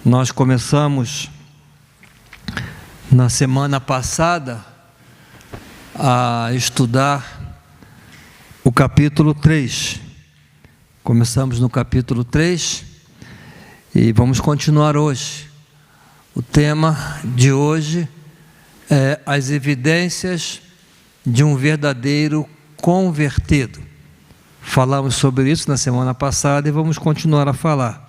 Nós começamos na semana passada a estudar o capítulo 3. Começamos no capítulo 3 e vamos continuar hoje. O tema de hoje é as evidências de um verdadeiro convertido. Falamos sobre isso na semana passada e vamos continuar a falar.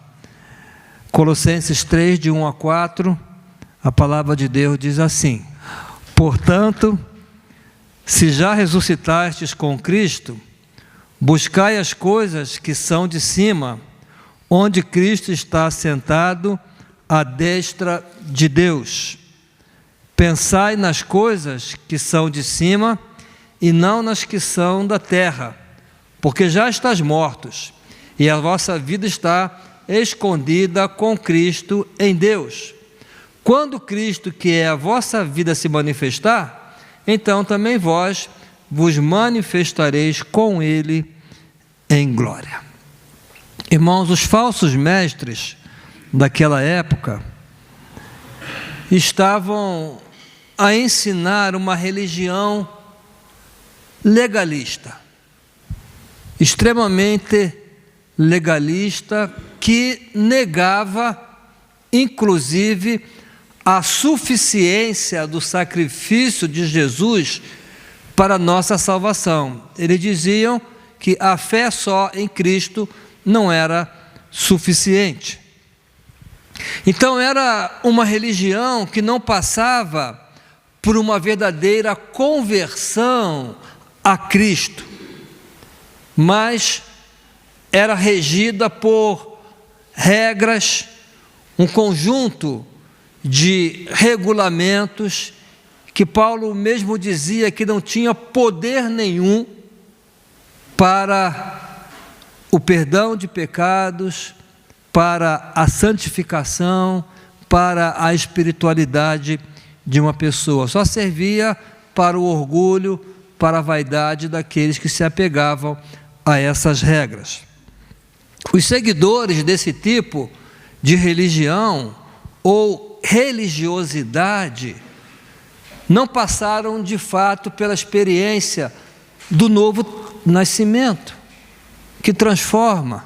Colossenses 3, de 1 a 4, a palavra de Deus diz assim: portanto, se já ressuscitastes com Cristo, buscai as coisas que são de cima, onde Cristo está assentado à destra de Deus. Pensai nas coisas que são de cima e não nas que são da terra, porque já estáis mortos, e a vossa vida está escondida com Cristo em Deus. Quando Cristo, que é a vossa vida, se manifestar, então também vós vos manifestareis com Ele em glória. Irmãos, os falsos mestres daquela época estavam a ensinar uma religião legalista, extremamente legalista, que negava, inclusive, a suficiência do sacrifício de Jesus para a nossa salvação. Eles diziam que a fé só em Cristo não era suficiente. Então era uma religião que não passava por uma verdadeira conversão a Cristo, mas era regida por regras, um conjunto de regulamentos que Paulo mesmo dizia que não tinha poder nenhum para o perdão de pecados, para a santificação, para a espiritualidade de uma pessoa. Só servia para o orgulho, para a vaidade daqueles que se apegavam a essas regras. Os seguidores desse tipo de religião ou religiosidade não passaram de fato pela experiência do novo nascimento, que transforma.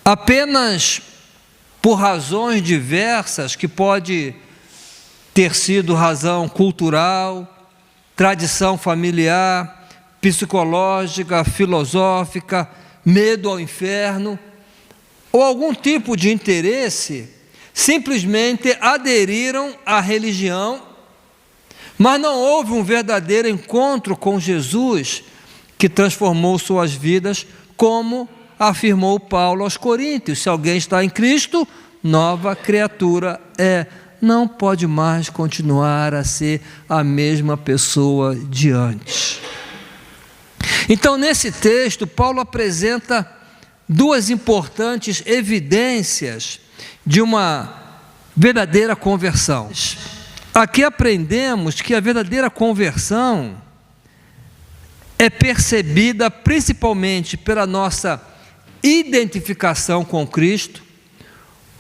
Apenas por razões diversas, que pode ter sido razão cultural, tradição familiar, psicológica, filosófica, medo ao inferno, ou algum tipo de interesse, simplesmente aderiram à religião, mas não houve um verdadeiro encontro com Jesus que transformou suas vidas, como afirmou Paulo aos Coríntios: se alguém está em Cristo, nova criatura é, não pode mais continuar a ser a mesma pessoa de antes. Então, nesse texto, Paulo apresenta duas importantes evidências de uma verdadeira conversão. Aqui aprendemos que a verdadeira conversão é percebida principalmente pela nossa identificação com Cristo.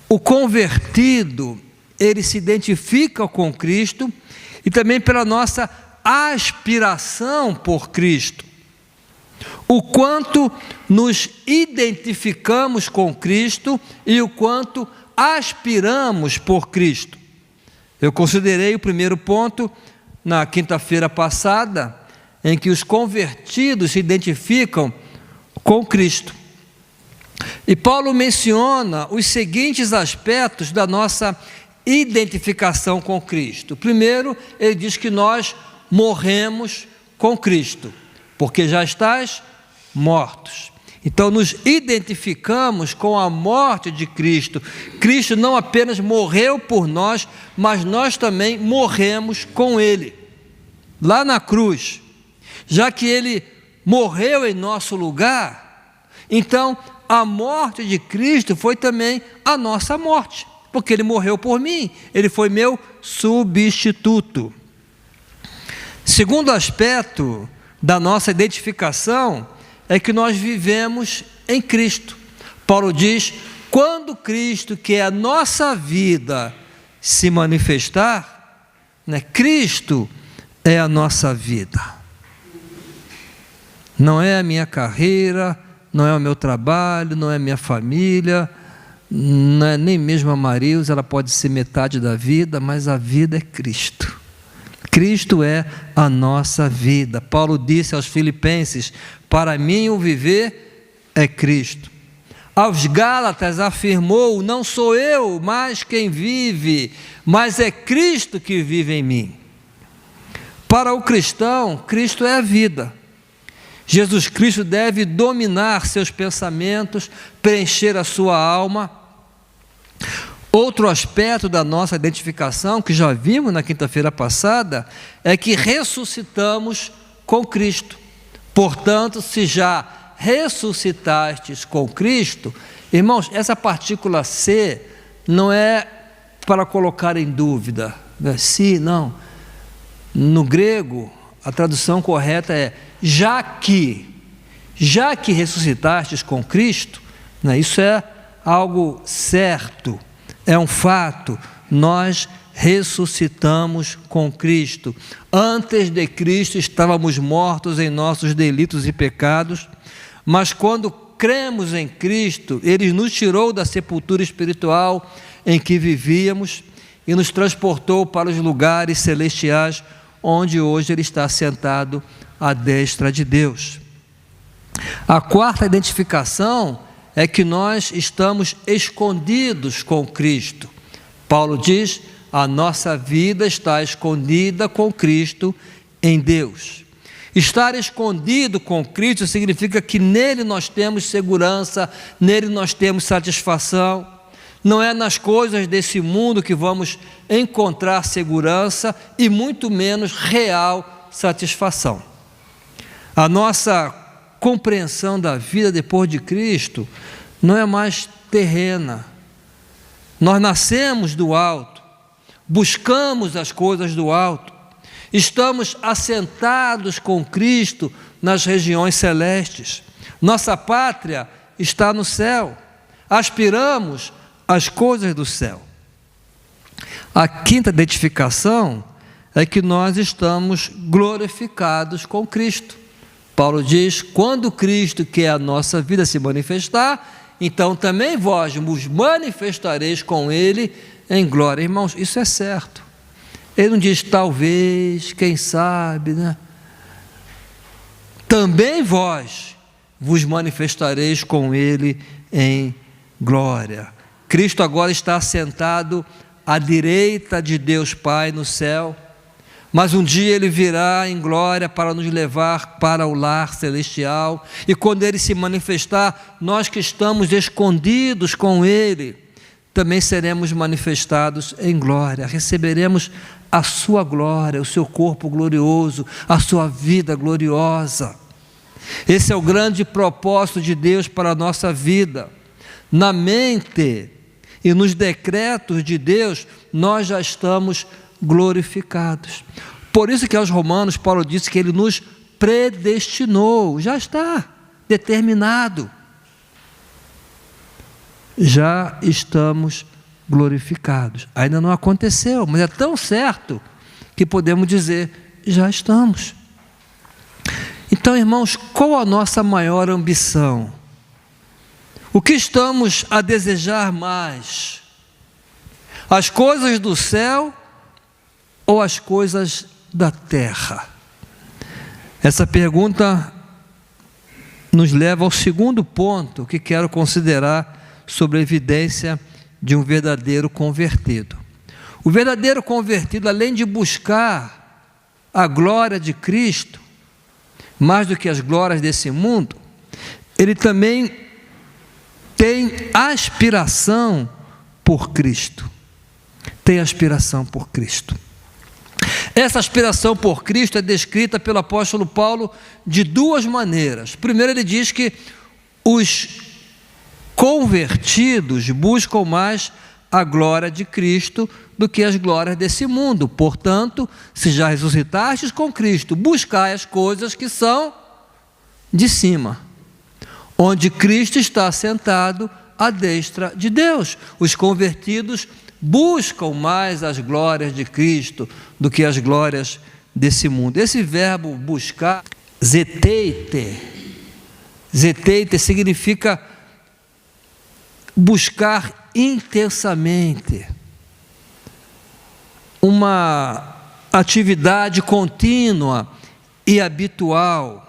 O convertido, ele se identifica com Cristo, e também pela nossa aspiração por Cristo. O quanto nos identificamos com Cristo e o quanto aspiramos por Cristo. Eu considerei o primeiro ponto na quinta-feira passada, em que os convertidos se identificam com Cristo. E Paulo menciona os seguintes aspectos da nossa identificação com Cristo. Primeiro, ele diz que nós morremos com Cristo, porque já estás mortos. Então nos identificamos com a morte de Cristo. Cristo não apenas morreu por nós, mas nós também morremos com Ele, lá na cruz. Já que Ele morreu em nosso lugar, então a morte de Cristo foi também a nossa morte, porque Ele morreu por mim, Ele foi meu substituto. Segundo aspecto da nossa identificação é que nós vivemos em Cristo. Paulo diz: quando Cristo, que é a nossa vida, se manifestar, né? Cristo é a nossa vida. Não é a minha carreira, não é o meu trabalho, não é a minha família, não é nem mesmo a Marilza, ela pode ser metade da vida, mas a vida é Cristo. Cristo é a nossa vida. Paulo disse aos Filipenses: para mim o viver é Cristo. Aos Gálatas afirmou: não sou eu mais quem vive, mas é Cristo que vive em mim. Para o cristão, Cristo é a vida. Jesus Cristo deve dominar seus pensamentos, preencher a sua alma. Outro aspecto da nossa identificação, que já vimos na quinta-feira passada, é que ressuscitamos com Cristo. Portanto, se já ressuscitastes com Cristo, irmãos, essa partícula C não é para colocar em dúvida, se, não. No grego, a tradução correta é já que ressuscitastes com Cristo, né, isso é algo certo, é um fato, nós ressuscitamos com Cristo. Antes de Cristo estávamos mortos em nossos delitos e pecados, mas quando cremos em Cristo, Ele nos tirou da sepultura espiritual em que vivíamos e nos transportou para os lugares celestiais, onde hoje Ele está sentado à destra de Deus. A quarta identificação é que nós estamos escondidos com Cristo. Paulo diz: a nossa vida está escondida com Cristo em Deus. Estar escondido com Cristo significa que nele nós temos segurança, nele nós temos satisfação. Não é nas coisas desse mundo que vamos encontrar segurança e muito menos real satisfação. A nossa compreensão da vida depois de Cristo não é mais terrena. Nós nascemos do alto, buscamos as coisas do alto, estamos assentados com Cristo nas regiões celestes. Nossa pátria está no céu, aspiramos às coisas do céu. A quinta identificação é que nós estamos glorificados com Cristo. Paulo diz: quando Cristo, que é a nossa vida, se manifestar, então também vós vos manifestareis com Ele em glória. Irmãos, isso é certo. Ele não diz talvez, quem sabe, né? Também vós vos manifestareis com Ele em glória. Cristo agora está assentado à direita de Deus Pai no céu, mas um dia Ele virá em glória para nos levar para o lar celestial, e quando Ele se manifestar, nós que estamos escondidos com Ele, também seremos manifestados em glória, receberemos a sua glória, o seu corpo glorioso, a sua vida gloriosa. Esse é o grande propósito de Deus para a nossa vida. Na mente e nos decretos de Deus, nós já estamos glorificados. Por isso que aos Romanos, Paulo disse que Ele nos predestinou, já está determinado. Já estamos glorificados. Ainda não aconteceu, mas é tão certo que podemos dizer: já estamos. Então, irmãos, qual a nossa maior ambição? O que estamos a desejar mais? As coisas do céu ou as coisas da terra? Essa pergunta nos leva ao segundo ponto que quero considerar sobre a evidência de um verdadeiro convertido. O verdadeiro convertido, além de buscar a glória de Cristo, mais do que as glórias desse mundo, ele também tem aspiração por Cristo. Tem aspiração por Cristo. Essa aspiração por Cristo é descrita pelo apóstolo Paulo de duas maneiras. Primeiro, ele diz que os convertidos buscam mais a glória de Cristo do que as glórias desse mundo. Portanto, se já ressuscitastes com Cristo, buscai as coisas que são de cima, onde Cristo está sentado à destra de Deus. Os convertidos buscam mais as glórias de Cristo do que as glórias desse mundo. Esse verbo buscar, zeteite significa buscar intensamente, uma atividade contínua e habitual.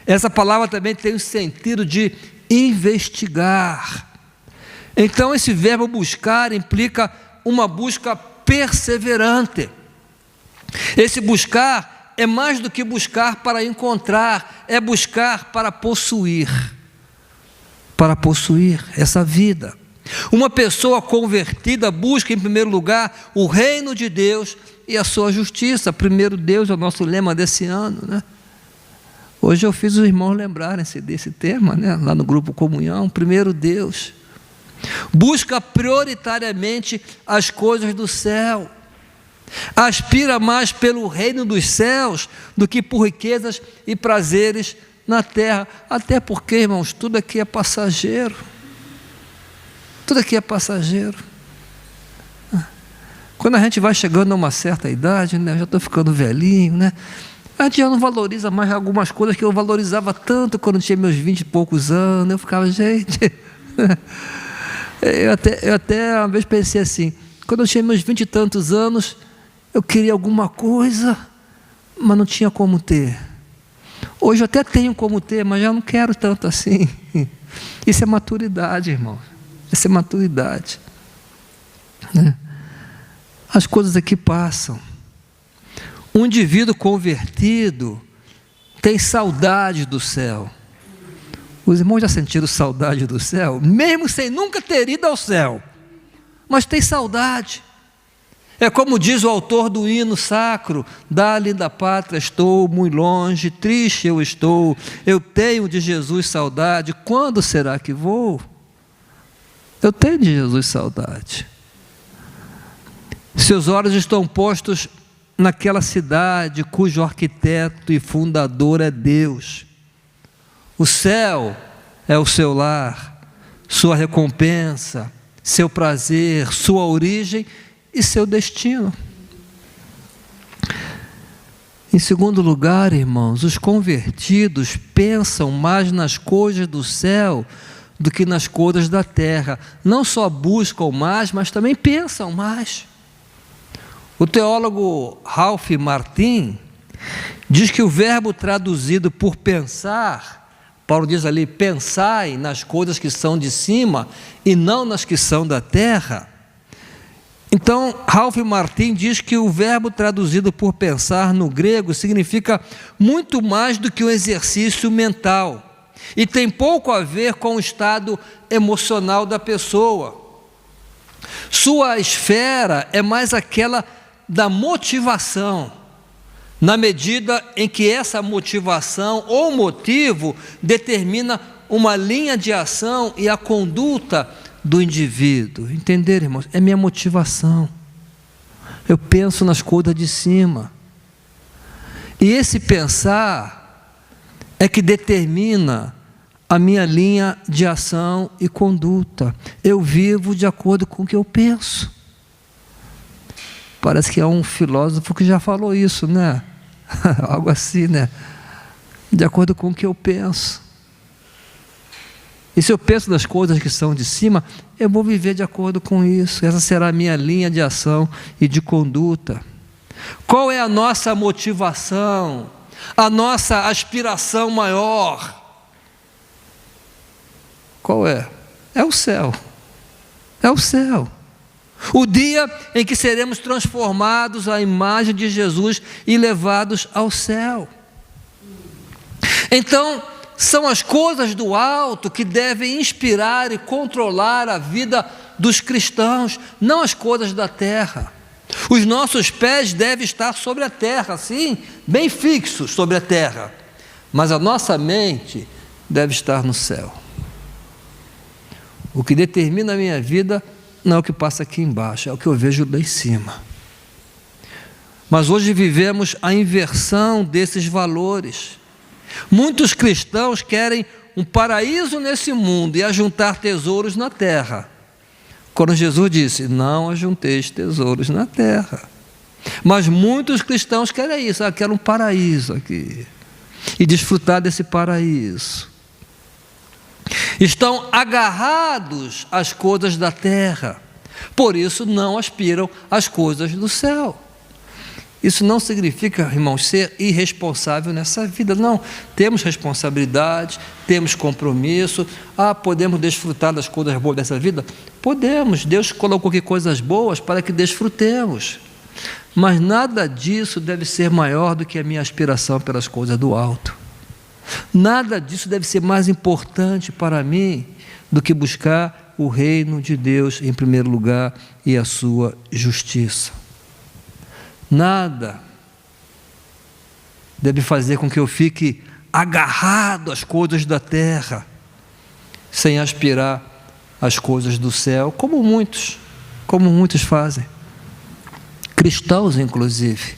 Essa palavra também tem o sentido de investigar. Então, esse verbo buscar implica uma busca perseverante. Esse buscar é mais do que buscar para encontrar, é buscar para possuir essa vida. Uma pessoa convertida busca, em primeiro lugar, o reino de Deus e a sua justiça. Primeiro Deus é o nosso lema desse ano, né? Hoje eu fiz os irmãos lembrarem-se desse tema, né? Lá no grupo Comunhão. Primeiro Deus. Busca prioritariamente as coisas do céu. Aspira mais pelo reino dos céus do que por riquezas e prazeres na terra. Até porque, irmãos, tudo aqui é passageiro. Tudo aqui é passageiro. Quando a gente vai chegando a uma certa idade, né? Eu já estou ficando velhinho, né? A gente já não valoriza mais algumas coisas que eu valorizava tanto quando tinha meus 20 e poucos anos. Eu ficava, gente... Eu até uma vez pensei assim, quando eu tinha meus 20 e tantos anos, eu queria alguma coisa, mas não tinha como ter. Hoje eu até tenho como ter, mas já não quero tanto assim. Isso é maturidade, irmão. Isso é maturidade. Né? As coisas aqui passam. Um indivíduo convertido tem saudade do céu. Os irmãos já sentiram saudade do céu? Mesmo sem nunca ter ido ao céu. Mas tem saudade. É como diz o autor do hino sacro: dali da pátria estou muito longe, triste eu estou, eu tenho de Jesus saudade, quando será que vou? Eu tenho de Jesus saudade. Seus olhos estão postos naquela cidade cujo arquiteto e fundador é Deus. O céu é o seu lar, sua recompensa, seu prazer, sua origem e seu destino. Em segundo lugar, irmãos, os convertidos pensam mais nas coisas do céu do que nas coisas da terra. Não só buscam mais, mas também pensam mais. O teólogo Ralph Martin diz que o verbo traduzido por pensar, Paulo diz ali, pensai nas coisas que são de cima e não nas que são da terra. Então, Ralph Martin diz que o verbo traduzido por pensar no grego significa muito mais do que um exercício mental e tem pouco a ver com o estado emocional da pessoa. Sua esfera é mais aquela da motivação, na medida em que essa motivação ou motivo determina uma linha de ação e a conduta do indivíduo. Entender, irmãos? É minha motivação. Eu penso nas coisas de cima. E esse pensar é que determina a minha linha de ação e conduta. Eu vivo de acordo com o que eu penso. Parece que é um filósofo que já falou isso, né? Algo assim, né? De acordo com o que eu penso. E se eu penso nas coisas que são de cima, eu vou viver de acordo com isso. Essa será a minha linha de ação e de conduta. Qual é a nossa motivação? A nossa aspiração maior? Qual é? É o céu. É o céu. O dia em que seremos transformados à imagem de Jesus e levados ao céu. Então, são as coisas do alto que devem inspirar e controlar a vida dos cristãos, não as coisas da terra. Os nossos pés devem estar sobre a terra, sim, bem fixos sobre a terra, mas a nossa mente deve estar no céu. O que determina a minha vida não é o que passa aqui embaixo, é o que eu vejo lá em cima. Mas hoje vivemos a inversão desses valores. Muitos cristãos querem um paraíso nesse mundo e ajuntar tesouros na terra. Quando Jesus disse, não ajunteis tesouros na terra. Mas muitos cristãos querem isso, querem um paraíso aqui. E desfrutar desse paraíso. Estão agarrados às coisas da terra. Por isso não aspiram às coisas do céu. Isso não significa, irmãos, ser irresponsável nessa vida. Não, temos responsabilidade, temos compromisso. Podemos desfrutar das coisas boas dessa vida? Podemos. Deus colocou aqui coisas boas para que desfrutemos. Mas nada disso deve ser maior do que a minha aspiração pelas coisas do alto. Nada disso deve ser mais importante para mim do que buscar o reino de Deus em primeiro lugar e a sua justiça. Nada deve fazer com que eu fique agarrado às coisas da terra, sem aspirar às coisas do céu, como muitos fazem, cristãos inclusive,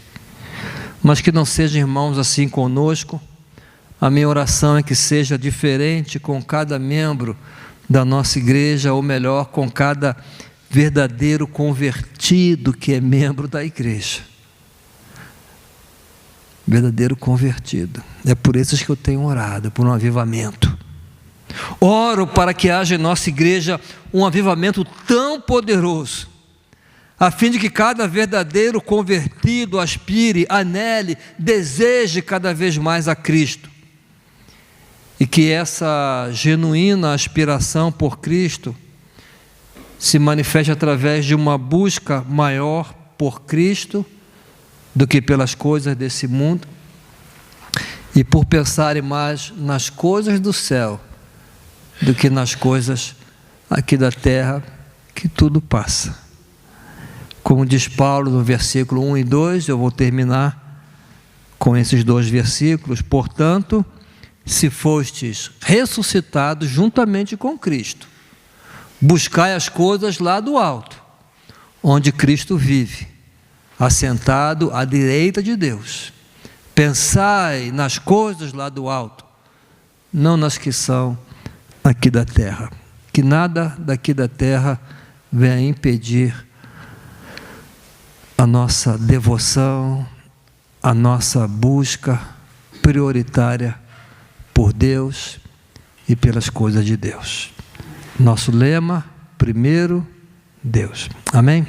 mas que não sejam irmãos assim conosco. A minha oração é que seja diferente com cada membro da nossa igreja, ou melhor, com cada verdadeiro convertido que é membro da igreja. Verdadeiro convertido. É por isso que eu tenho orado, por um avivamento. Oro para que haja em nossa igreja um avivamento tão poderoso, a fim de que cada verdadeiro convertido aspire, anele, deseje cada vez mais a Cristo. E que essa genuína aspiração por Cristo se manifeste através de uma busca maior por Cristo do que pelas coisas desse mundo, e por pensarem mais nas coisas do céu do que nas coisas aqui da terra, que tudo passa. Como diz Paulo no versículo 1 e 2, eu vou terminar com esses dois versículos. Portanto, se fostes ressuscitados juntamente com Cristo, buscai as coisas lá do alto, onde Cristo vive, assentado à direita de Deus. Pensai nas coisas lá do alto, não nas que são aqui da terra. Que nada daqui da terra venha impedir a nossa devoção, a nossa busca prioritária por Deus e pelas coisas de Deus. Nosso lema, primeiro Deus. Amém?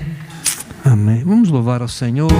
Amém. Vamos louvar ao Senhor.